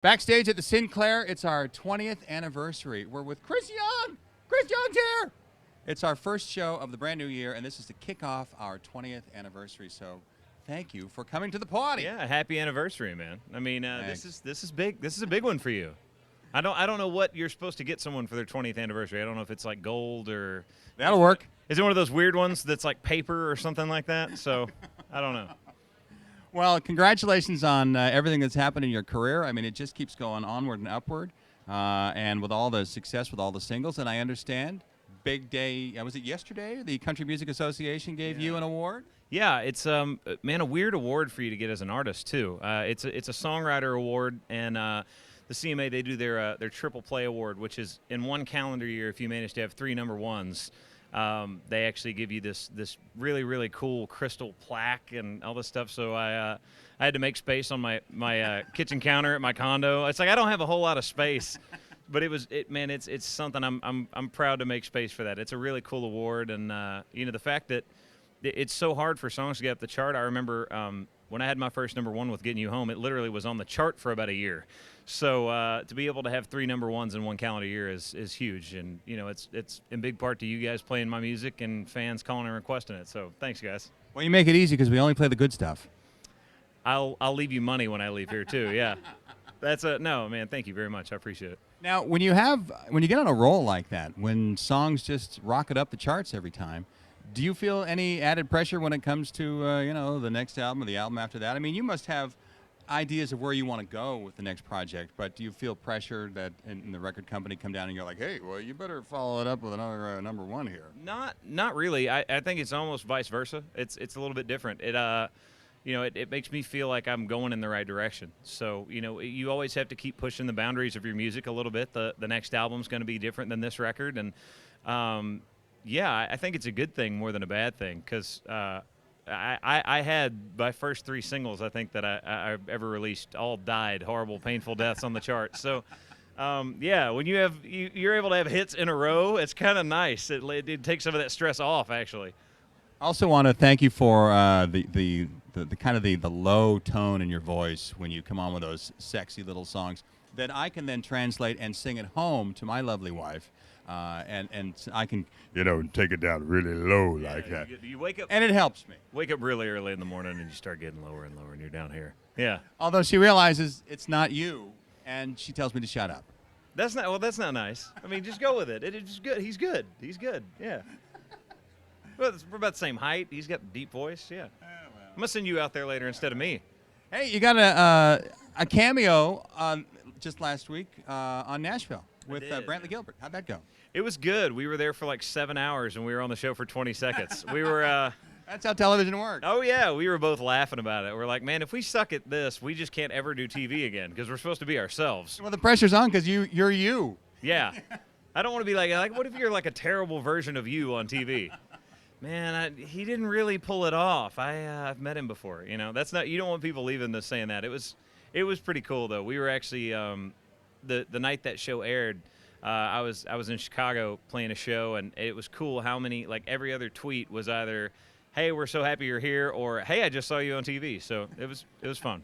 Backstage at the Sinclair, it's our 20th anniversary. We're with Chris Young. Chris Young's here. It's our first show of the brand new year, and this is to kick off our 20th anniversary. So thank you for coming to the party. Yeah, happy anniversary, man. I mean, this is big. This is a big one for you. I don't know what you're supposed to get someone for their 20th anniversary. I don't know if it's like gold or That'll work. Is it one of those weird ones that's like paper or something like that? So I don't know. Well, congratulations on everything that's happened in your career. I mean, it just keeps going onward and upward, and with all the success with all the singles. And I understand, big day. Was it yesterday? The Country Music Association gave you an award. Yeah, it's man, a weird award for you to get as an artist too. It's a songwriter award, and the CMA, they do their triple play award, which is in one calendar year if you manage to have 3 number ones. They actually give you this really, really cool crystal plaque and all this stuff. So I had to make space on my kitchen counter at my condo. It's like I don't have a whole lot of space, but it's something I'm proud to make space for that. It's a really cool award, and the fact that it's so hard for songs to get up the chart. I remember when I had my first number one with Getting You Home, it literally was on the chart for about a year. So to be able to have 3 number ones in one calendar year is huge, and it's in big part to you guys playing my music and fans calling and requesting it. So thanks, guys. Well, you make it easy because we only play the good stuff. I'll leave you money when I leave here too. Yeah, no, man. Thank you very much. I appreciate it. Now, when you get on a roll like that, when songs just rocket up the charts every time, do you feel any added pressure when it comes to the next album or the album after that? I mean, you must have ideas of where you want to go with the next project, but do you feel pressure that in the record company come down and you're like, hey, well, you better follow it up with another number one here? Not really. I think it's almost vice versa. It's a little bit different. It makes me feel like I'm going in the right direction. So you always have to keep pushing the boundaries of your music a little bit. The next album's going to be different than this record, and I think it's a good thing more than a bad thing, because I had my first 3 singles, I think, that I ever released, all died horrible, painful deaths on the chart. So, when you're able to have hits in a row, it's kind of nice. It takes some of that stress off, actually. I also want to thank you for the kind of the low tone in your voice when you come on with those sexy little songs that I can then translate and sing at home to my lovely wife. And I can, take it down really low like that. You wake up, and it helps me. Wake up really early in the morning, and you start getting lower and lower, and you're down here. Yeah. Although she realizes it's not you, and she tells me to shut up. That's not nice. I mean, just go with it. It's good. He's good. Yeah. Well, we're about the same height. He's got a deep voice. Yeah. I'm gonna send you out there later instead of me. Hey, you got a cameo just last week on Nashville with Brantley Gilbert. How'd that go? It was good. We were there for like 7 hours, and we were on the show for 20 seconds. We were. That's how television works. Oh, yeah. We were both laughing about it. We're like, man, if we suck at this, we just can't ever do TV again, because we're supposed to be ourselves. Well, the pressure's on because you're you. Yeah. I don't want to be like, what if you're like a terrible version of you on TV? Man, he didn't really pull it off. I've met him before. That's not. You don't want people leaving this saying that. It was pretty cool, though. We were actually the night that show aired. I was in Chicago playing a show, and it was cool how many, like, every other tweet was either, hey, we're so happy you're here, or hey, I just saw you on TV. So it was fun.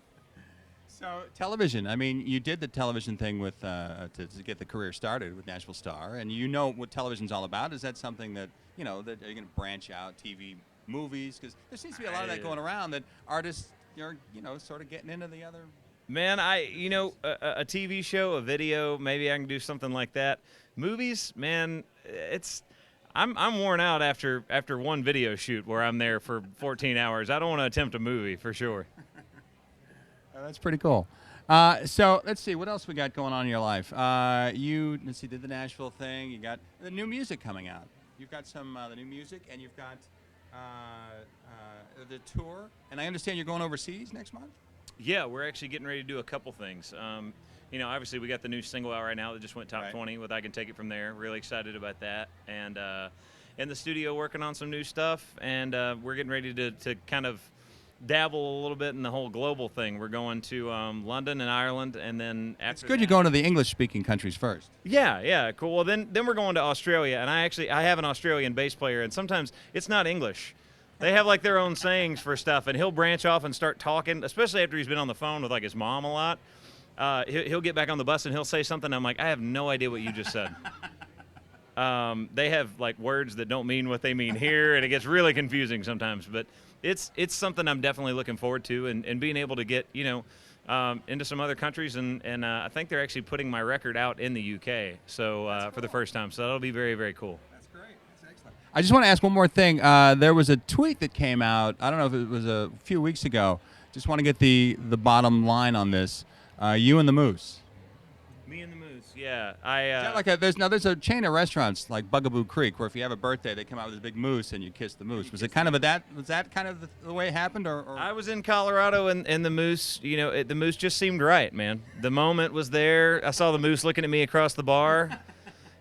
So television, I mean, you did the television thing with to get the career started with Nashville Star, and you know what television's all about. Is that something that that are you going to branch out TV, movies? Because there seems to be a lot of that going around, that artists are sort of getting into the other. Man, a TV show, a video, maybe I can do something like that. Movies, man, I'm worn out after one video shoot where I'm there for 14 hours. I don't want to attempt a movie for sure. That's pretty cool. So let's see, what else we got going on in your life? Did the Nashville thing. You got the new music coming out. You've got some the new music, and you've got the tour. And I understand you're going overseas next month. Yeah, we're actually getting ready to do a couple things. Obviously we got the new single out right now that just went top 20 with I Can Take It From There. Really excited about that. And in the studio working on some new stuff. And we're getting ready to kind of dabble a little bit in the whole global thing. We're going to London and Ireland, and then after it's good you're going to the English-speaking countries first. Yeah, cool. Well, then we're going to Australia, and I have an Australian bass player, and sometimes it's not English. They have like their own sayings for stuff, and he'll branch off and start talking, especially after he's been on the phone with like his mom a lot. He'll get back on the bus and he'll say something. I'm like, I have no idea what you just said. They have like words that don't mean what they mean here, and it gets really confusing sometimes. But it's something I'm definitely looking forward to, and being able to get into some other countries, and I think they're actually putting my record out in the UK, so for the first time. So that'll be very, very cool. That's great. That's excellent. I just want to ask one more thing. There was a tweet that came out. I don't know if it was a few weeks ago. Just want to get the bottom line on this. You and the Moose. Me and the Moose, yeah. There's a chain of restaurants like Bugaboo Creek where if you have a birthday, they come out with this big moose and you kiss the moose. Was that kind of the way it happened, or? I was in Colorado and the moose, the moose just seemed right, man. The moment was there. I saw the moose looking at me across the bar,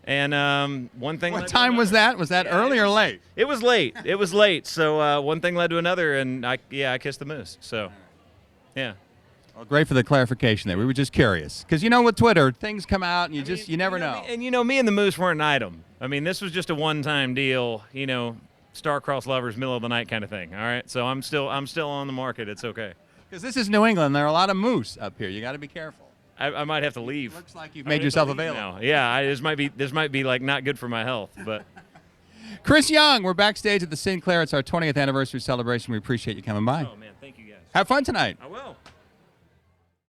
and one thing. What time was that? Was that early or late? It was late. It was late. So one thing led to another, and I kissed the moose. So, yeah. Well, great for the clarification there. We were just curious. Because with Twitter, things come out and you never know. And me and the moose weren't an item. I mean, this was just a one-time deal, star-crossed lovers, middle of the night kind of thing. All right? So I'm still on the market. It's okay. Because this is New England. There are a lot of moose up here. You got to be careful. I might have to leave. Looks like you've made yourself available. Now. Yeah, this might be like not good for my health, but Chris Young, we're backstage at the Sinclair. It's our 20th anniversary celebration. We appreciate you coming by. Oh man, thank you guys. Have fun tonight. I will.